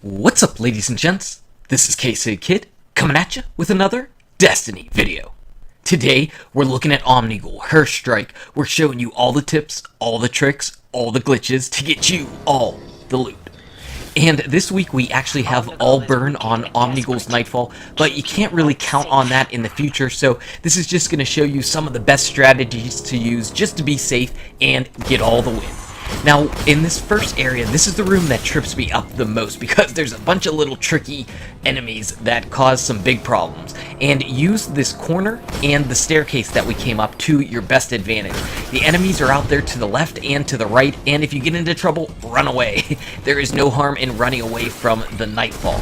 What's up, ladies and gents? This is K-Sig Kid, coming at you with another Destiny video. Today, we're looking at Omnigul, her strike. We're showing you all the tips, all the tricks, all the glitches to get you all the loot. And this week we actually have all burn on Omnigul's Nightfall, but you can't really count on that in the future, so this is just going to show you some of the best strategies to use just to be safe and get all the win. Now, in this first area, this is the room that trips me up the most because there's a bunch of little tricky enemies that cause some big problems. And use this corner and the staircase that we came up to your best advantage. The enemies are out there to the left and to the right, and if you get into trouble, run away. There is no harm in running away from the Nightfall.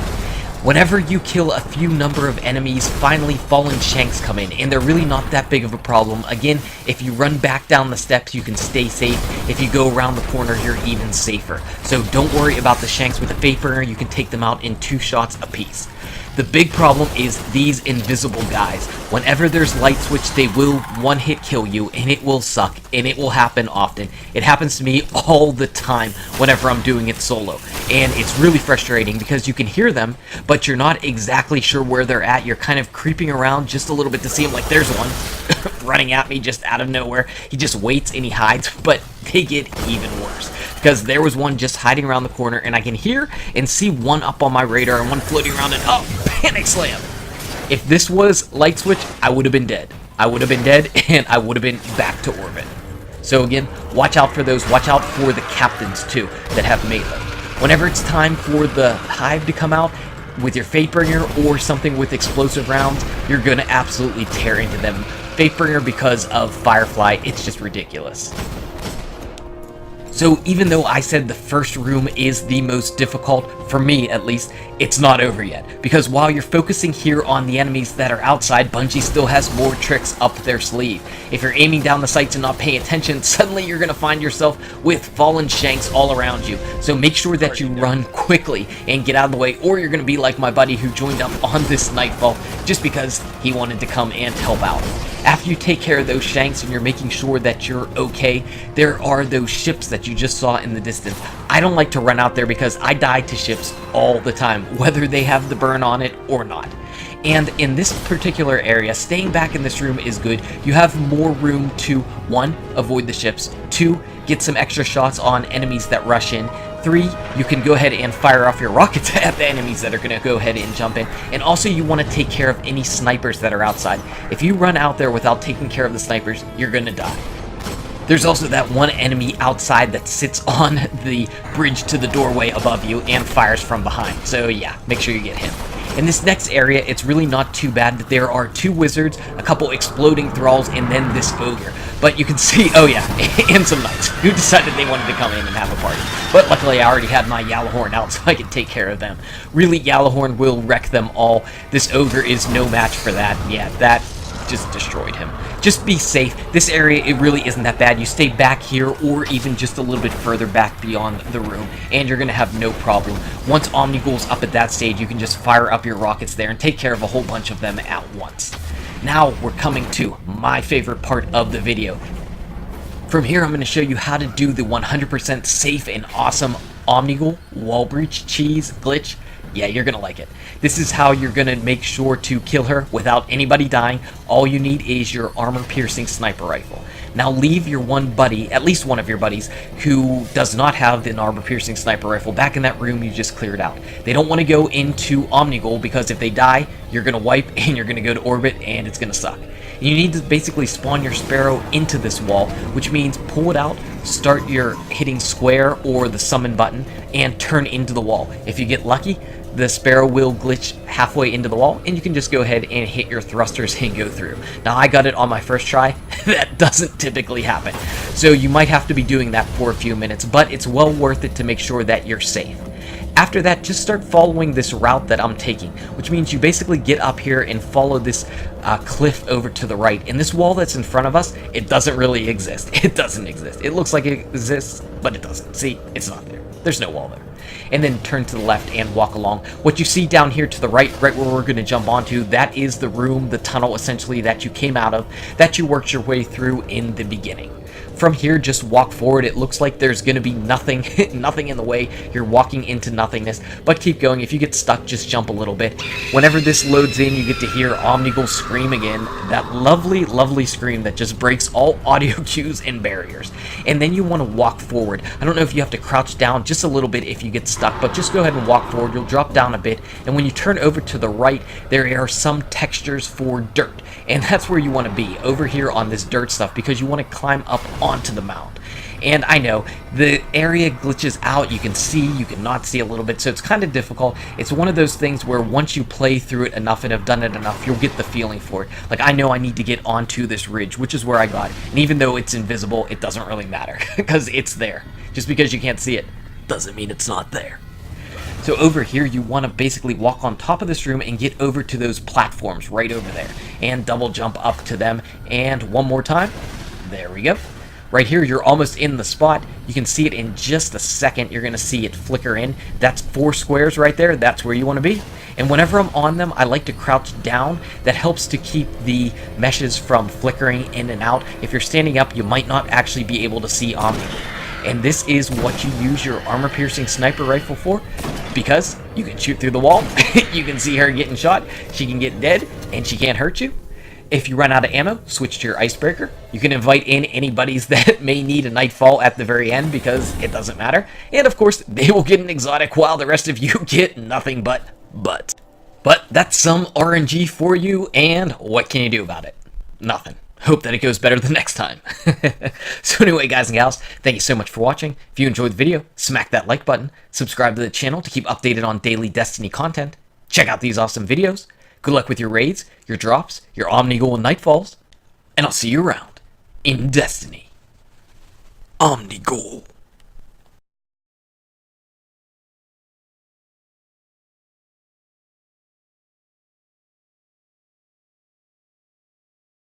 Whenever you kill a few number of enemies, finally fallen shanks come in, and they're really not that big of a problem. Again, if you run back down the steps, you can stay safe. If you go around the corner, you're even safer. So don't worry about the shanks with the fate burner, you can take them out in 2 shots apiece. The big problem is these invisible guys. Whenever there's light switch, they will one-hit kill you, and it will suck, and it will happen often. It happens to me all the time whenever I'm doing it solo, and it's really frustrating because you can hear them, but you're not exactly sure where they're at. You're kind of creeping around just a little bit to see them, like there's one running at me just out of nowhere. He just waits and he hides, but they get even worse because there was one just hiding around the corner, and I can hear and see one up on my radar and one floating around, and oh, panic slam. If this was light switch, I would have been dead. I would have been dead, and I would have been back to orbit. So again, watch out for those. Watch out for the captains too that have melee. Whenever it's time for the hive to come out with your Fatebringer or something with explosive rounds, you're gonna absolutely tear into them. Fatebringer, because of Firefly, it's just ridiculous. So even though I said the first room is the most difficult, for me at least, it's not over yet. Because while you're focusing here on the enemies that are outside, Bungie still has more tricks up their sleeve. If you're aiming down the sights and not paying attention, suddenly you're going to find yourself with fallen shanks all around you. So make sure that you run quickly and get out of the way, or you're going to be like my buddy who joined up on this Nightfall just because he wanted to come and help out. After you take care of those shanks and you're making sure that you're okay, there are those ships that you just saw in the distance. I don't like to run out there because I die to ships all the time, whether they have the burn on it or not. And in this particular area, staying back in this room is good. You have more room to, 1, avoid the ships, 2, get some extra shots on enemies that rush in, 3, you can go ahead and fire off your rockets at the enemies that are going to go ahead and jump in. And also you want to take care of any snipers that are outside. If you run out there without taking care of the snipers, you're going to die. There's also that one enemy outside that sits on the bridge to the doorway above you and fires from behind. So yeah, make sure you get him. In this next area, it's really not too bad. There are 2 wizards, a couple exploding thralls, and then this ogre. But you can see, oh yeah, and some knights who decided they wanted to come in and have a party. But luckily I already had my Yalahorn out so I could take care of them. Really, Yalahorn will wreck them all. This ogre is no match for that. Yeah, that just destroyed him. Just be safe. This area, it really isn't that bad. You stay back here or even just a little bit further back beyond the room, and you're going to have no problem. Once Omnigul's up at that stage, you can just fire up your rockets there and take care of a whole bunch of them at once. Now we're coming to my favorite part of the video. From here, I'm going to show you how to do the 100% safe and awesome Omnigul wall breach cheese glitch. Yeah, you're going to like it. This is how you're going to make sure to kill her without anybody dying. All you need is your armor-piercing sniper rifle. Now leave your one buddy, at least one of your buddies, who does not have an armor-piercing sniper rifle back in that room you just cleared out. They don't want to go into Omnigul because if they die, you're going to wipe and you're going to go to orbit and it's going to suck. You need to basically spawn your Sparrow into this wall, which means pull it out, start your hitting square or the summon button, and turn into the wall. If you get lucky, the Sparrow will glitch halfway into the wall, and you can just go ahead and hit your thrusters and go through. Now, I got it on my first try. That doesn't typically happen. So you might have to be doing that for a few minutes, but it's well worth it to make sure that you're safe. After that, just start following this route that I'm taking, which means you basically get up here and follow this cliff over to the right. And this wall that's in front of us, it doesn't really exist. It doesn't exist. It looks like it exists, but it doesn't. See, it's not there. There's no wall there. And then turn to the left and walk along. What you see down here to the right where we're going to jump onto, that is the room, the tunnel essentially that you came out of, that you worked your way through in the beginning. from here, just walk forward. It looks like there's going to be nothing, nothing in the way. You're walking into nothingness, but keep going. If you get stuck, just jump a little bit. Whenever this loads in, you get to hear Omnigul scream again. That lovely, lovely scream that just breaks all audio cues and barriers. And then you want to walk forward. I don't know if you have to crouch down just a little bit if you get stuck, but just go ahead and walk forward. You'll drop down a bit, and when you turn over to the right, there are some textures for dirt, and that's where you want to be, over here on this dirt stuff, because you want to climb up onto the mound. And I know the area glitches out. You can see, you can not see a little bit, so it's kind of difficult. It's one of those things where once you play through it enough and have done it enough, you'll get the feeling for it. Like, I know I need to get onto this ridge, which is where I got it. And even though it's invisible, it doesn't really matter because it's there. Just because you can't see it doesn't mean it's not there. So over here, you want to basically walk on top of this room and get over to those platforms right over there. And double jump up to them. And one more time. There we go. Right here, you're almost in the spot. You can see it in just a second. You're going to see it flicker in. That's 4 squares right there. That's where you want to be. And whenever I'm on them, I like to crouch down. That helps to keep the meshes from flickering in and out. If you're standing up, you might not actually be able to see Omnigul. And this is what you use your armor-piercing sniper rifle for, because you can shoot through the wall. You can see her getting shot. She can get dead, and she can't hurt you. If you run out of ammo, switch to your icebreaker. You can invite in anybody's that may need a nightfall at the very end, because it doesn't matter. And of course, they will get an exotic while the rest of you get nothing but. But that's some RNG for you, and what can you do about it? Nothing. Hope that it goes better the next time. So anyway, guys and gals, thank you so much for watching. If you enjoyed the video, smack that like button. Subscribe to the channel to keep updated on daily Destiny content. Check out these awesome videos. Good luck with your raids, your drops, your Omnigul Nightfalls. And I'll see you around in Destiny. Omnigul.